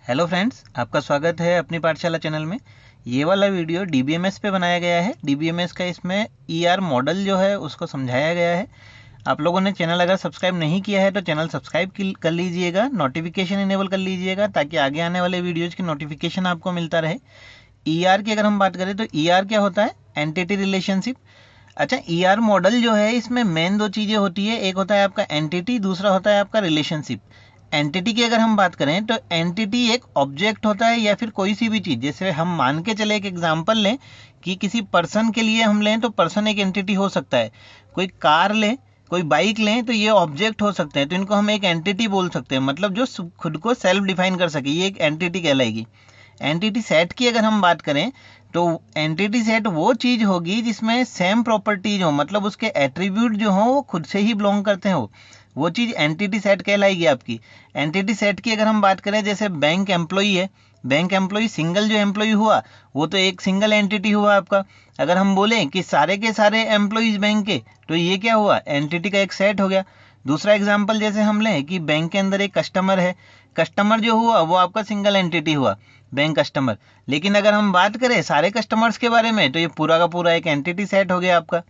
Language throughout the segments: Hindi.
हेलो फ्रेंड्स, आपका स्वागत है अपनी पाठशाला चैनल में। ये वाला वीडियो डीबीएमएस पे बनाया गया है। डीबीएमएस का इसमें ईआर मॉडल जो है उसको समझाया गया है। आप लोगों ने चैनल अगर सब्सक्राइब नहीं किया है तो चैनल सब्सक्राइब कर लीजिएगा, नोटिफिकेशन इनेबल कर लीजिएगा ताकि आगे आने वाले वीडियोज़ की नोटिफिकेशन आपको मिलता रहे। ईआर की अगर हम बात करें तो ईआर क्या होता है? Entity relationship. अच्छा, ईआर मॉडल जो है इसमें मेन दो चीज़ें होती है, एक होता है आपका एंटिटी, दूसरा होता है आपका रिलेशनशिप। एंटिटी की अगर हम बात करें तो एंटिटी एक ऑब्जेक्ट होता है या फिर कोई सी भी चीज़। जैसे हम मान के चले, एक एग्जांपल लें कि किसी पर्सन के लिए हम लें तो पर्सन एक एंटिटी हो सकता है। कोई कार लें, कोई बाइक लें तो ये ऑब्जेक्ट हो सकते हैं, तो इनको हम एक एंटिटी बोल सकते हैं। मतलब जो खुद को सेल्फ डिफाइन कर सके, ये एक एंटिटी कहलाएगी। एंटिटी सेट की अगर हम बात करें तो एंटिटी सेट वो चीज़ होगी जिसमें सेम प्रॉपर्टीज हो, मतलब उसके एट्रीब्यूट जो हो वो खुद से ही बिलोंग करते हो, वो चीज़ एंटिटी सेट कहलाएगी आपकी। एंटिटी सेट की अगर हम बात करें, जैसे बैंक एम्प्लॉई है, बैंक एम्प्लॉई सिंगल जो एम्प्लॉई हुआ वो तो एक सिंगल एंटिटी हुआ आपका। अगर हम बोलें कि सारे के सारे एम्प्लॉइज बैंक के, तो ये क्या हुआ? एंटिटी का एक सेट हो गया। दूसरा एग्जाम्पल जैसे हम लें कि बैंक के अंदर एक कस्टमर है, कस्टमर जो हुआ वो आपका सिंगल एंटिटी हुआ, बैंक कस्टमर। लेकिन अगर हम बात करें सारे कस्टमर्स के बारे में तो ये पूरा का पूरा एक एंटिटी सेट हो गया आपका।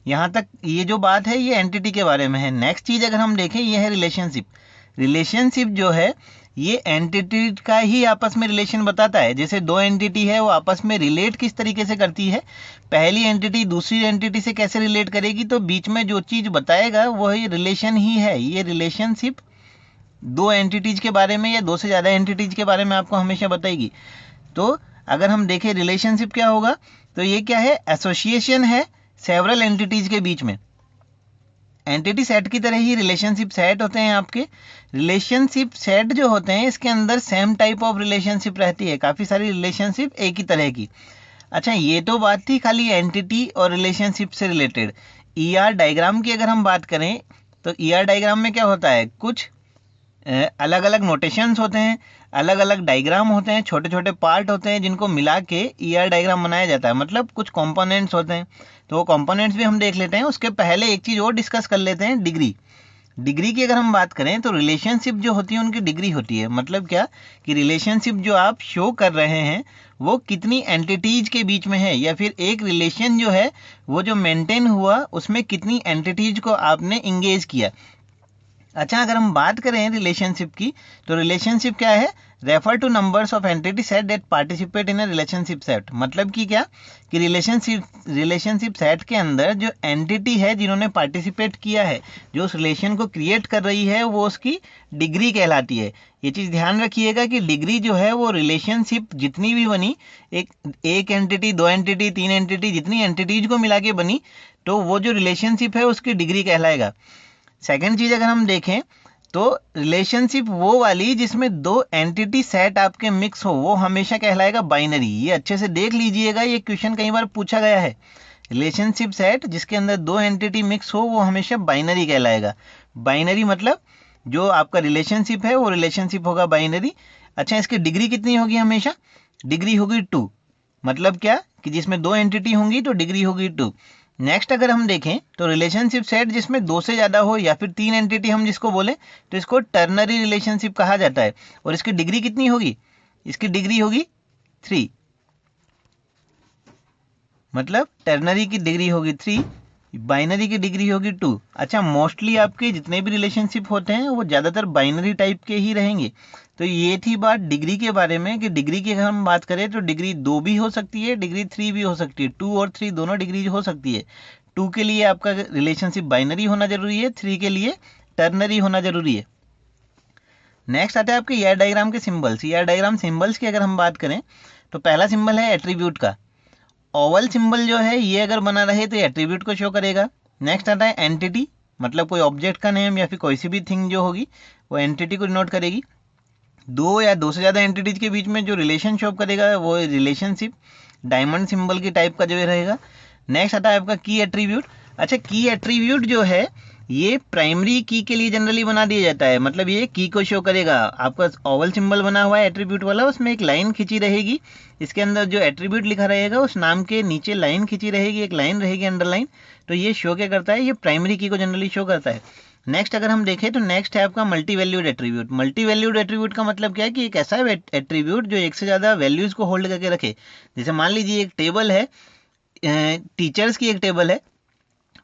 यहाँ तक ये जो बात है ये एंटिटी के बारे में है। नेक्स्ट चीज़ अगर हम देखें ये है रिलेशनशिप। रिलेशनशिप जो है ये एंटिटी का ही आपस में रिलेशन बताता है। जैसे दो एंटिटी है वो आपस में रिलेट किस तरीके से करती है, पहली एंटिटी दूसरी एंटिटी से कैसे रिलेट करेगी, तो बीच में जो चीज़ बताएगा वही रिलेशन ही है। ये रिलेशनशिप दो एंटिटीज के बारे में या दो से ज़्यादा एंटिटीज के बारे में आपको हमेशा बताएगी। तो अगर हम देखें रिलेशनशिप क्या होगा, तो ये क्या है? एसोसिएशन है सेवरल एंटिटीज के बीच में। एंटिटी सेट की तरह ही रिलेशनशिप सेट होते हैं आपके। रिलेशनशिप सेट जो होते हैं इसके अंदर सेम टाइप ऑफ रिलेशनशिप रहती है, काफ़ी सारी रिलेशनशिप एक ही तरह की। अच्छा, ये तो बात थी खाली एंटिटी और रिलेशनशिप से रिलेटेड। ईआर डायग्राम की अगर हम बात करें तो ईआर डायग्राम में क्या होता है? कुछ अलग अलग नोटेशंस होते हैं, अलग अलग डायग्राम होते हैं, छोटे छोटे पार्ट होते हैं जिनको मिला के ईआर डायग्राम बनाया जाता है। मतलब कुछ कंपोनेंट्स होते हैं, तो वो कंपोनेंट्स भी हम देख लेते हैं। उसके पहले एक चीज़ और डिस्कस कर लेते हैं, डिग्री। डिग्री की अगर हम बात करें तो रिलेशनशिप जो होती है उनकी डिग्री होती है। मतलब क्या कि रिलेशनशिप जो आप शो कर रहे हैं वो कितनी एंटिटीज के बीच में है, या फिर एक रिलेशन जो है वो जो मेंटेन हुआ उसमें कितनी एंटिटीज को आपने इंगेज किया। अच्छा, अगर हम बात करें रिलेशनशिप की तो रिलेशनशिप क्या है? Refer two numbers of entity set that participate in a relationship set. मतलब कि क्या कि रिलेशनशिप सेट के अंदर जो एंटिटी है जिन्होंने पार्टिसिपेट किया है, जो उस रिलेशन को क्रिएट कर रही है, वो उसकी डिग्री कहलाती है। ये चीज़ ध्यान रखिएगा कि डिग्री जो है वो रिलेशनशिप जितनी भी बनी, एक एंटिटी, दो एंटिटी, तीन एंटिटी, जितनी एंटिटीज को मिला के बनी, तो वो जो रिलेशनशिप है उसकी डिग्री कहलाएगा। सेकेंड चीज़ अगर हम देखें तो रिलेशनशिप वो वाली जिसमें दो एंटिटी सेट आपके मिक्स हो, वो हमेशा कहलाएगा बाइनरी। ये अच्छे से देख लीजिएगा, ये क्वेश्चन कई बार पूछा गया है। रिलेशनशिप सेट जिसके अंदर दो एंटिटी मिक्स हो वो हमेशा बाइनरी कहलाएगा। बाइनरी मतलब जो आपका रिलेशनशिप है वो रिलेशनशिप होगा बाइनरी। अच्छा, इसकी डिग्री कितनी होगी? हमेशा डिग्री होगी 2। मतलब क्या कि जिसमें दो एंटिटी होंगी तो डिग्री होगी 2। नेक्स्ट अगर हम देखें तो रिलेशनशिप सेट जिसमें दो से ज़्यादा हो या फिर तीन एंटिटी हम जिसको बोलें तो इसको टर्नरी रिलेशनशिप कहा जाता है। और इसकी डिग्री कितनी होगी? इसकी डिग्री होगी 3। मतलब टर्नरी की डिग्री होगी 3, बाइनरी की डिग्री होगी 2। अच्छा, मोस्टली आपके जितने भी रिलेशनशिप होते हैं वो ज़्यादातर बाइनरी टाइप के ही रहेंगे। तो ये थी बात डिग्री के बारे में कि डिग्री की अगर हम बात करें तो डिग्री 2 भी हो सकती है, डिग्री 3 भी हो सकती है। 2 और 3 दोनों डिग्री हो सकती है। 2 के लिए आपका रिलेशनशिप बाइनरी होना जरूरी है, 3 के लिए टर्नरी होना जरूरी है। नेक्स्ट आता है आपके ईआर डायग्राम के सिंबल्स। ईआर डायग्राम सिंबल्स की अगर हम बात करें तो पहला सिंबल है एट्रीब्यूट का। ओवल सिंबल जो है ये अगर बना रहे तो एट्रीब्यूट को शो करेगा। नेक्स्ट आता है एंटिटी, मतलब कोई ऑब्जेक्ट का नेम या फिर कोई सी भी थिंग जो होगी वो एंटिटी को डिनोट करेगी। दो या दो से ज़्यादा एंटिटीज के बीच में जो रिलेशन शो करेगा वो रिलेशनशिप डायमंड सिंबल की टाइप का जो रहेगा। नेक्स्ट आता है आपका की एट्रीब्यूट। अच्छा, की एट्रीब्यूट जो है ये प्राइमरी की के लिए जनरली बना दिया जाता है। मतलब ये की को शो करेगा। आपका ओवल सिंबल बना हुआ है एट्रीब्यूट वाला, उसमें एक लाइन खींची रहेगी, इसके अंदर जो एट्रीब्यूट लिखा रहेगा उस नाम के नीचे लाइन खींची रहेगी, एक लाइन रहेगी अंडरलाइन। तो ये शो क्या करता है? ये प्राइमरी की को जनरली शो करता है। नेक्स्ट अगर हम देखें तो नेक्स्ट है आपका multi valued attribute. Multi valued attribute का मतलब क्या है कि एक ऐसा एट्रीब्यूट जो एक से ज़्यादा वैल्यूज़ को होल्ड करके रखे। जैसे मान लीजिए एक टेबल है, टीचर्स की एक टेबल है,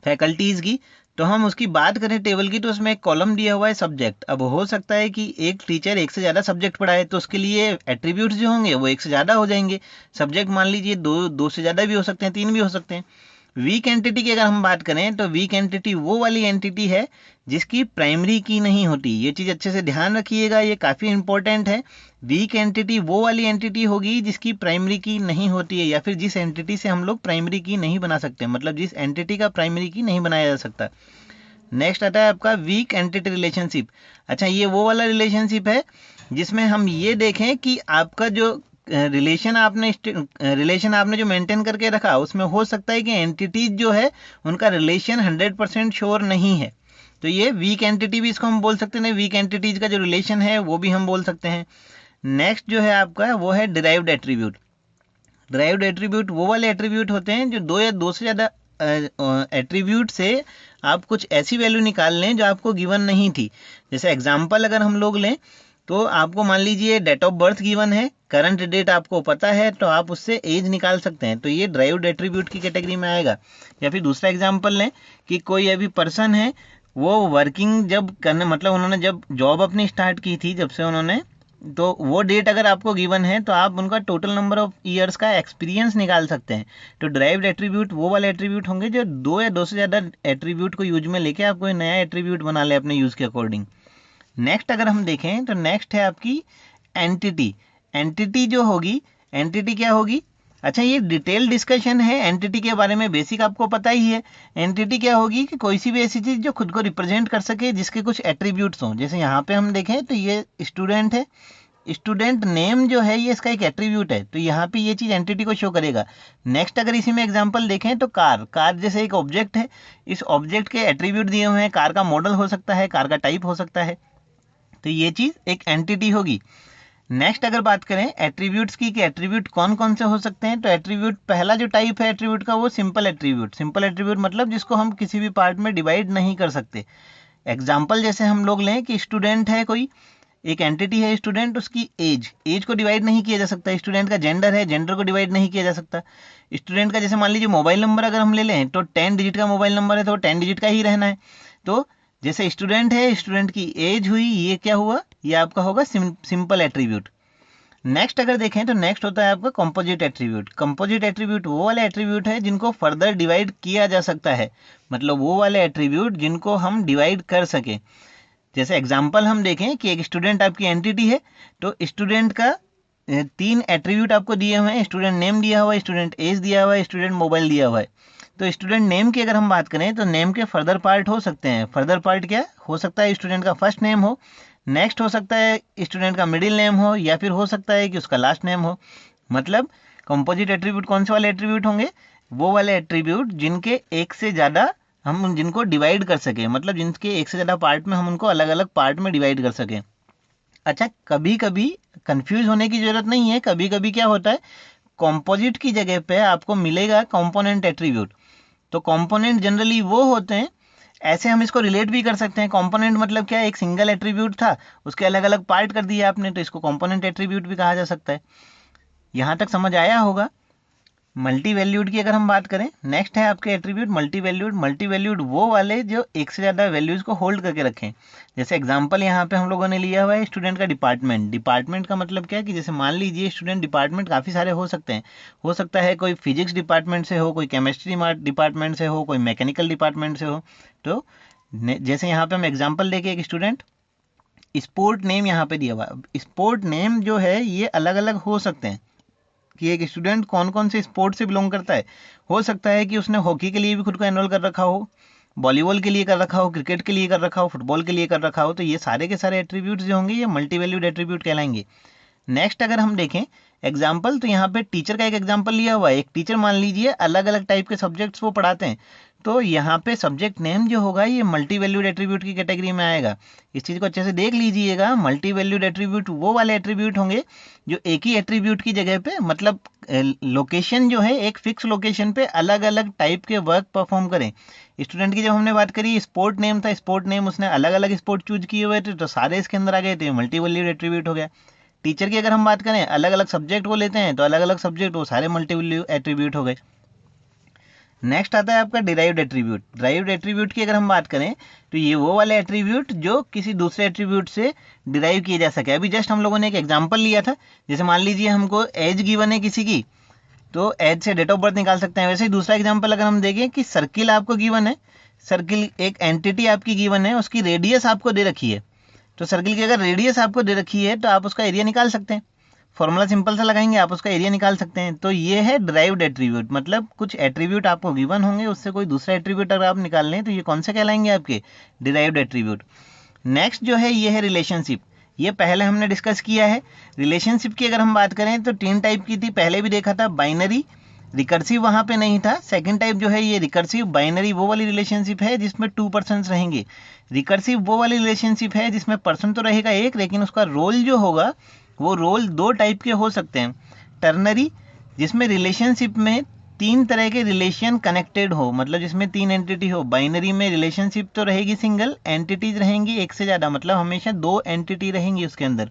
फैकल्टीज़ की, तो हम उसकी बात करें टेबल की तो उसमें एक कॉलम दिया हुआ है सब्जेक्ट। अब हो सकता है कि एक टीचर एक से ज़्यादा सब्जेक्ट पढ़ाए तो उसके लिए एट्रीब्यूट्स जो होंगे वो एक से ज़्यादा हो जाएंगे। सब्जेक्ट मान लीजिए दो से ज़्यादा भी हो सकते हैं, 3 भी हो सकते हैं। वीक एंटिटी की अगर हम बात करें तो वीक एंटिटी वो वाली एंटिटी है जिसकी प्राइमरी की नहीं होती। ये चीज़ अच्छे से ध्यान रखिएगा, ये काफ़ी इंपॉर्टेंट है। वीक एंटिटी वो वाली एंटिटी होगी जिसकी प्राइमरी की नहीं होती है, या फिर जिस एंटिटी से हम लोग प्राइमरी की नहीं बना सकते, मतलब जिस एंटिटी का प्राइमरी की नहीं बनाया जा सकता। नेक्स्ट आता है आपका वीक एंटिटी रिलेशनशिप। अच्छा, ये वो वाला रिलेशनशिप है जिसमें हम ये देखें कि आपका जो रिलेशन आपने जो मेंटेन करके रखा उसमें हो सकता है कि एंटिटीज जो है उनका रिलेशन 100% श्योर नहीं है। तो ये वीक एंटिटी भी इसको हम बोल सकते हैं, वीक एंटिटीज का जो रिलेशन है वो भी हम बोल सकते हैं। नेक्स्ट जो है आपका वो है डिराइव्ड एट्रीब्यूट। डिराइव्ड एट्रीब्यूट वो वाले एट्रीब्यूट होते हैं जो दो या दो से ज़्यादा एट्रीब्यूट से आप कुछ ऐसी वैल्यू निकाल लें जो आपको गिवन नहीं थी। जैसे एग्जांपल अगर हम लोग लें तो आपको मान लीजिए डेट ऑफ बर्थ गिवन है, करंट डेट आपको पता है, तो आप उससे एज निकाल सकते हैं, तो ये ड्राइव्ड एट्रीब्यूट की कैटेगरी में आएगा। या फिर दूसरा एग्जांपल लें कि कोई अभी पर्सन है, वो वर्किंग जब करने मतलब उन्होंने जब जॉब अपनी स्टार्ट की थी, जब से उन्होंने, तो वो डेट अगर आपको गिवन है तो आप उनका टोटल नंबर ऑफ ईयर्स का एक्सपीरियंस निकाल सकते हैं। तो ड्राइव्ड एट्रीब्यूट वो वाले एट्रीब्यूट होंगे जो दो या दो से ज़्यादा एट्रीब्यूट को यूज में लेके आप कोई नया एट्रीब्यूट बना ले अपने यूज़ के अकॉर्डिंग। नेक्स्ट अगर हम देखें तो नेक्स्ट है आपकी एंटिटी। एंटिटी जो होगी, एंटिटी क्या होगी? अच्छा, ये डिटेल डिस्कशन है एंटिटी के बारे में, बेसिक आपको पता ही है। एंटिटी क्या होगी कि कोई सी भी ऐसी चीज़ जो खुद को रिप्रेजेंट कर सके, जिसके कुछ एट्रीब्यूट्स हों। जैसे यहाँ पे हम देखें तो ये स्टूडेंट है, स्टूडेंट नेम जो है ये इसका एक एट्रीब्यूट है, तो यहाँ पे ये चीज़ एंटिटी को शो करेगा। नेक्स्ट अगर इसी में एग्जांपल देखें तो कार, कार जैसे एक ऑब्जेक्ट है, इस ऑब्जेक्ट के एट्रीब्यूट दिए हुए हैं, कार का मॉडल हो सकता है, कार का टाइप हो सकता है, तो ये चीज़ एक एंटिटी होगी। नेक्स्ट अगर बात करें एट्रीब्यूट्स की कि एट्रीब्यूट कौन कौन से हो सकते हैं, तो एट्रीब्यूट पहला जो टाइप है एट्रीब्यूट का वो सिंपल एट्रीब्यूट। सिंपल एट्रीब्यूट मतलब जिसको हम किसी भी पार्ट में डिवाइड नहीं कर सकते। एग्जाम्पल जैसे हम लोग लें कि स्टूडेंट है, कोई एक एंटिटी है स्टूडेंट, उसकी एज को डिवाइड नहीं किया जा सकता। स्टूडेंट का जेंडर है, जेंडर को डिवाइड नहीं किया जा सकता। स्टूडेंट का जैसे मान लीजिए मोबाइल नंबर अगर हम ले लें तो 10 डिजिट का मोबाइल नंबर है तो 10 डिजिट का ही रहना है। तो जैसे स्टूडेंट है, स्टूडेंट की एज हुई, ये क्या हुआ, ये आपका होगा सिंपल एट्रीब्यूट। नेक्स्ट अगर देखें तो नेक्स्ट होता है आपका कंपोजिट एट्रीब्यूट। कंपोजिट एट्रीब्यूट वो वाले एट्रीब्यूट है जिनको फर्दर डिवाइड किया जा सकता है, मतलब वो वाले एट्रीब्यूट जिनको हम डिवाइड कर सकें। जैसे एग्जांपल हम देखें कि एक स्टूडेंट आपकी एंटिटी है, तो स्टूडेंट का 3 एट्रीब्यूट आपको दिए हुए हैं। स्टूडेंट नेम दिया हुआ है, स्टूडेंट एज दिया हुआ है, स्टूडेंट मोबाइल दिया हुआ है। तो स्टूडेंट नेम की अगर हम बात करें तो नेम के फर्दर पार्ट हो सकते हैं। फर्दर पार्ट क्या हो सकता है? स्टूडेंट का फर्स्ट नेम हो, नेक्स्ट हो सकता है स्टूडेंट का मिडिल नेम हो, या फिर हो सकता है कि उसका लास्ट नेम हो। मतलब कंपोजिट एट्रीब्यूट कौन से वाले एट्रीब्यूट होंगे? वो वाले एट्रीब्यूट जिनके एक से ज़्यादा हम जिनको डिवाइड कर सकें, मतलब जिनके एक से ज़्यादा पार्ट में हम उनको अलग अलग पार्ट में डिवाइड कर सकें। अच्छा, कभी कभी कंफ्यूज होने की ज़रूरत नहीं है। कभी कभी क्या होता है, कंपोजिट की जगह पे आपको मिलेगा कंपोनेंट एट्रीब्यूट। तो कंपोनेंट जनरली वो होते हैं, ऐसे हम इसको रिलेट भी कर सकते हैं। कंपोनेंट मतलब क्या है, एक सिंगल एट्रीब्यूट था, उसके अलग अलग पार्ट कर दिया आपने, तो इसको कंपोनेंट एट्रीब्यूट भी कहा जा सकता है। यहाँ तक समझ आया होगा। मल्टी वैल्यूड की अगर हम बात करें, नेक्स्ट है आपके attribute multi valued. Multi valued वो वाले जो एक से ज़्यादा वैल्यूज़ को होल्ड करके रखें। जैसे एग्जांपल यहाँ पे हम लोगों ने लिया हुआ है स्टूडेंट का डिपार्टमेंट। डिपार्टमेंट का मतलब क्या है कि जैसे मान लीजिए स्टूडेंट डिपार्टमेंट काफ़ी सारे हो सकते हैं। हो सकता है कोई फिजिक्स डिपार्टमेंट से हो, कोई केमिस्ट्री डिपार्टमेंट से हो, कोई मैकेनिकल डिपार्टमेंट से हो। तो जैसे यहाँ पे हम एग्जाम्पल देके एक स्टूडेंट स्पोर्ट नेम यहाँ पे दिया हुआ है। स्पोर्ट नेम जो है ये अलग अलग हो सकते हैं कि एक स्टूडेंट कौन कौन से स्पोर्ट से बिलोंग करता है। हो सकता है कि उसने हॉकी के लिए भी खुद को एनरोल कर रखा हो, वॉलीबॉल के लिए कर रखा हो, क्रिकेट के लिए कर रखा हो, फुटबॉल के लिए कर रखा हो। तो ये सारे के सारे एट्रीब्यूट्स जो होंगे ये मल्टी वैल्यूड एट्रीब्यूट कहलाएंगे। नेक्स्ट अगर हम देखें एग्जाम्पल, तो यहाँ पे टीचर का एक एग्जाम्पल लिया हुआ है। एक टीचर मान लीजिए अलग अलग टाइप के सब्जेक्ट्स वो पढ़ाते हैं, तो यहाँ पे सब्जेक्ट नेम जो होगा ये मल्टी वैल्यूड एट्रीब्यूट की कैटेगरी में आएगा। इस चीज़ को अच्छे से देख लीजिएगा। मल्टी वैल्यूड एट्रीब्यूट वो वाले एट्रीब्यूट होंगे जो एक ही एट्रीब्यूट की जगह पे, मतलब लोकेशन जो है एक फिक्स लोकेशन पे अलग अलग टाइप के वर्क परफॉर्म करें। स्टूडेंट की जब हमने बात करी, स्पोर्ट नेम था, स्पोर्ट नेम उसने अलग अलग स्पोर्ट चूज किए हुए थे तो सारे इसके अंदर आ गए थे, मल्टी वैल्यूड एट्रीब्यूट हो गया। टीचर की अगर हम बात करें, अलग अलग सब्जेक्ट वो लेते हैं तो अलग अलग सब्जेक्ट वो सारे मल्टी वैल्यू एट्रीब्यूट हो गए। नेक्स्ट आता है आपका डिराइव्ड एट्रीब्यूट। डिराइव्ड एट्रीब्यूट की अगर हम बात करें तो ये वो वाले एट्रीब्यूट जो किसी दूसरे एट्रीब्यूट से डिराइव किए जा सके। अभी जस्ट हम लोगों ने एक एग्जांपल लिया था, जैसे मान लीजिए हमको एज गिवन है किसी की, तो एज से डेट ऑफ बर्थ निकाल सकते हैं। वैसे ही दूसरा एग्जांपल अगर हम देखें कि सर्किल आपको गिवन है, सर्किल एक एंटिटी आपकी गिवन है, उसकी रेडियस आपको दे रखी है, तो सर्किल की अगर रेडियस आपको दे रखी है तो आप उसका एरिया निकाल सकते हैं। फॉर्मूला सिंपल सा लगाएंगे, आप उसका एरिया निकाल सकते हैं। तो ये है डिराइव्ड एट्रीब्यूट, मतलब कुछ एट्रीब्यूट आपको गिवन होंगे, उससे कोई दूसरा एट्रीब्यूट अगर आप निकाल लें तो ये कौन से कहलाएंगे, आपके डिराइव्ड एट्रीब्यूट। नेक्स्ट जो है ये है रिलेशनशिप। ये पहले हमने डिस्कस किया है। रिलेशनशिप की अगर हम बात करें तो 3 टाइप की थी, पहले भी देखा था। बाइनरी, रिकर्सिव वहाँ पे नहीं था। सेकंड टाइप जो है ये रिकर्सिव। बाइनरी वो वाली रिलेशनशिप है जिसमें 2 पर्सन्स रहेंगे। रिकर्सिव वो वाली रिलेशनशिप है जिसमें पर्सन तो रहेगा एक, लेकिन उसका रोल जो होगा वो रोल 2 टाइप के हो सकते हैं। टर्नरी, जिसमें रिलेशनशिप में 3 तरह के रिलेशन कनेक्टेड हो, मतलब जिसमें 3 एंटिटी हो। बाइनरी में रिलेशनशिप तो रहेगी सिंगल, एंटिटीज रहेंगी एक से ज़्यादा, मतलब हमेशा 2 एंटिटी रहेंगी उसके अंदर,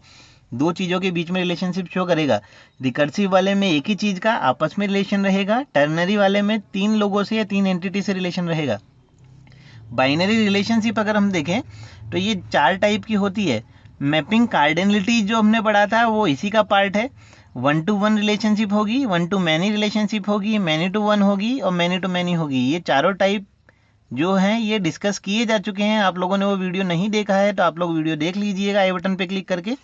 2 चीज़ों के बीच में रिलेशनशिप शो करेगा। रिकर्सिव वाले में एक ही चीज़ का आपस में रिलेशन रहेगा। टर्नरी वाले में 3 लोगों से या 3 एंटिटी से रिलेशन रहेगा। बाइनरी रिलेशनशिप अगर हम देखें तो ये 4 टाइप की होती है। मैपिंग कार्डिनलिटी जो हमने पढ़ा था वो इसी का पार्ट है। 1 to 1 रिलेशनशिप होगी, 1 to मैनी रिलेशनशिप होगी, मैनी टू 1 होगी और मैनी टू मैनी होगी। ये चारों टाइप जो हैं ये डिस्कस किए जा चुके हैं। आप लोगों ने वो वीडियो नहीं देखा है तो आप लोग वीडियो देख लीजिएगा आई बटन पे क्लिक करके।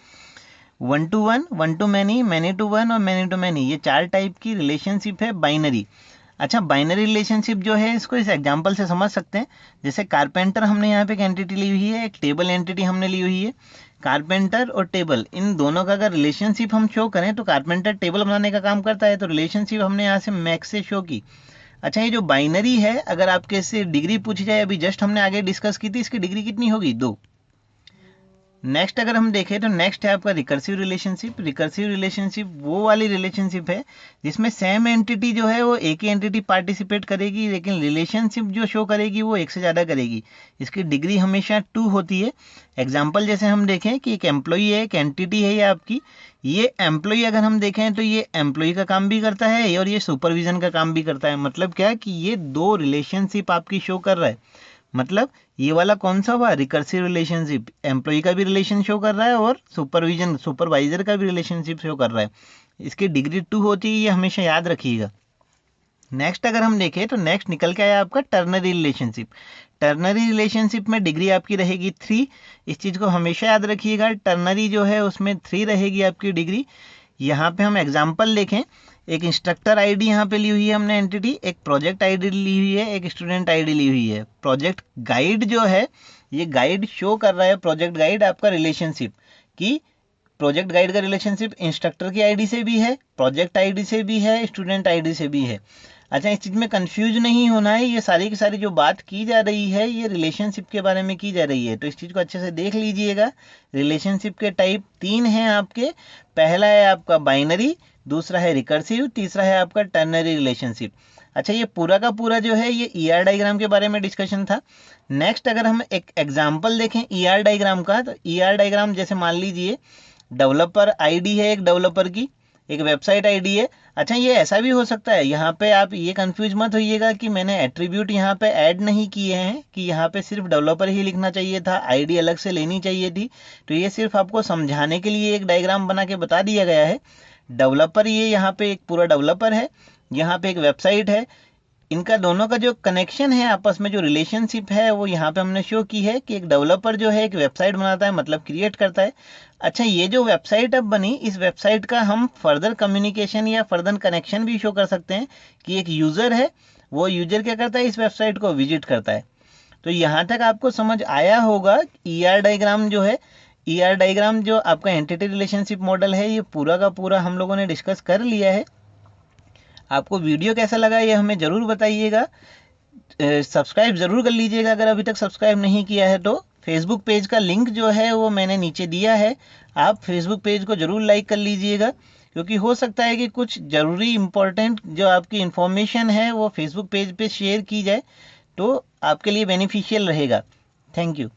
1 to 1, 1 to मैनी टू 1 और मैनी टू मैनी, ये 4 टाइप की रिलेशनशिप है बाइनरी। अच्छा, बाइनरी रिलेशनशिप जो है इसको इस एग्जांपल से समझ सकते हैं। जैसे कारपेंटर, हमने यहाँ पे एक एंटिटी ली हुई है, एक टेबल एंटिटी हमने ली हुई है। कारपेंटर और टेबल, इन दोनों का अगर रिलेशनशिप हम शो करें तो कारपेंटर टेबल बनाने का काम करता है, तो रिलेशनशिप हमने यहाँ से मैक्स से शो की। अच्छा, ये जो बाइनरी है, अगर आपके से डिग्री पूछी जाए, अभी जस्ट हमने आगे डिस्कस की थी, इसकी डिग्री कितनी होगी, 2। नेक्स्ट अगर हम देखें तो नेक्स्ट है आपका रिकर्सिव रिलेशनशिप। रिकर्सिव रिलेशनशिप वो वाली रिलेशनशिप है जिसमें सेम एंटिटी जो है वो एक ही एंटिटी पार्टिसिपेट करेगी, लेकिन रिलेशनशिप जो शो करेगी वो एक से ज़्यादा करेगी। इसकी डिग्री हमेशा 2 होती है। एग्जाम्पल जैसे हम देखें कि एक एम्प्लॉई है, एक एंटिटी है ये आपकी। ये एम्प्लॉई अगर हम देखें तो ये एम्प्लॉई का काम भी करता है और ये सुपरविजन का काम भी करता है। मतलब क्या कि ये 2 रिलेशनशिप आपकी शो कर रहा है। मतलब ये वाला कौन सा हुआ, रिकर्सिव रिलेशनशिप। एम्प्लॉय का भी रिलेशन शो कर रहा है और सुपरवाइजर का भी रिलेशनशिप शो कर रहा है। इसकी डिग्री 2 होती है, ये हमेशा याद रखिएगा। नेक्स्ट अगर हम देखें तो नेक्स्ट निकल के आया आपका टर्नरी रिलेशनशिप। टर्नरी रिलेशनशिप में डिग्री आपकी रहेगी 3। इस चीज़ को हमेशा याद रखिएगा, टर्नरी जो है उसमें 3 रहेगी आपकी डिग्री। यहाँ पे हम एग्जाम्पल देखें, एक इंस्ट्रक्टर आईडी यहाँ पे ली हुई है हमने एंटिटी, एक प्रोजेक्ट आईडी ली हुई है, एक स्टूडेंट आईडी ली हुई है। प्रोजेक्ट गाइड जो है ये गाइड शो कर रहा है, प्रोजेक्ट गाइड आपका रिलेशनशिप कि प्रोजेक्ट गाइड का रिलेशनशिप इंस्ट्रक्टर की आईडी से भी है, प्रोजेक्ट आईडी से भी है, स्टूडेंट आईडी से भी है। अच्छा, इस चीज़ में कंफ्यूज नहीं होना है, ये सारी की सारी जो बात की जा रही है ये रिलेशनशिप के बारे में की जा रही है, तो इस चीज़ को अच्छे से देख लीजिएगा। रिलेशनशिप के टाइप 3 हैं आपके। पहला है आपका बाइनरी, दूसरा है रिकर्सिव, तीसरा है आपका टर्नरी रिलेशनशिप। अच्छा, ये पूरा का पूरा जो है ये ईआर डायग्राम के बारे में डिस्कशन था। नेक्स्ट अगर हम एक एग्जाम्पल देखें ईआर डायग्राम का, तो ईआर डायग्राम जैसे मान लीजिए डेवलपर आईडी है एक डेवलपर की, एक वेबसाइट आईडी है। अच्छा, ये ऐसा भी हो सकता है, यहाँ पे आप ये कंफ्यूज मत होइएगा कि मैंने एट्रीब्यूट यहाँ पे ऐड नहीं किए हैं कि यहाँ पे सिर्फ डेवलपर ही लिखना चाहिए था, आईडी अलग से लेनी चाहिए थी। तो ये सिर्फ आपको समझाने के लिए एक डायग्राम बना के बता दिया गया है। डेवलपर, ये यहाँ पे एक पूरा डेवलपर है, यहाँ पे एक वेबसाइट है। इनका दोनों का जो कनेक्शन है आपस में, जो रिलेशनशिप है वो यहाँ पे हमने शो की है कि एक डेवलपर जो है एक वेबसाइट बनाता है, मतलब क्रिएट करता है। अच्छा, ये जो वेबसाइट अब बनी, इस वेबसाइट का हम फर्दर कम्युनिकेशन या फर्दर कनेक्शन भी शो कर सकते हैं कि एक यूज़र है, वो यूज़र क्या करता है, इस वेबसाइट को विजिट करता है। तो यहाँ तक आपको समझ आया होगा। ईआर डायग्राम जो है, ईआर डायग्राम जो आपका एंटिटी रिलेशनशिप मॉडल है, ये पूरा का पूरा हम लोगों ने डिस्कस कर लिया है। आपको वीडियो कैसा लगा ये हमें ज़रूर बताइएगा। सब्सक्राइब ज़रूर कर लीजिएगा अगर अभी तक सब्सक्राइब नहीं किया है तो। फेसबुक पेज का लिंक जो है वो मैंने नीचे दिया है, आप फेसबुक पेज को ज़रूर लाइक कर लीजिएगा, क्योंकि हो सकता है कि कुछ ज़रूरी इम्पोर्टेंट जो आपकी इन्फॉर्मेशन है वो फेसबुक पेज पे शेयर की जाए, तो आपके लिए बेनिफिशियल रहेगा। Thank you.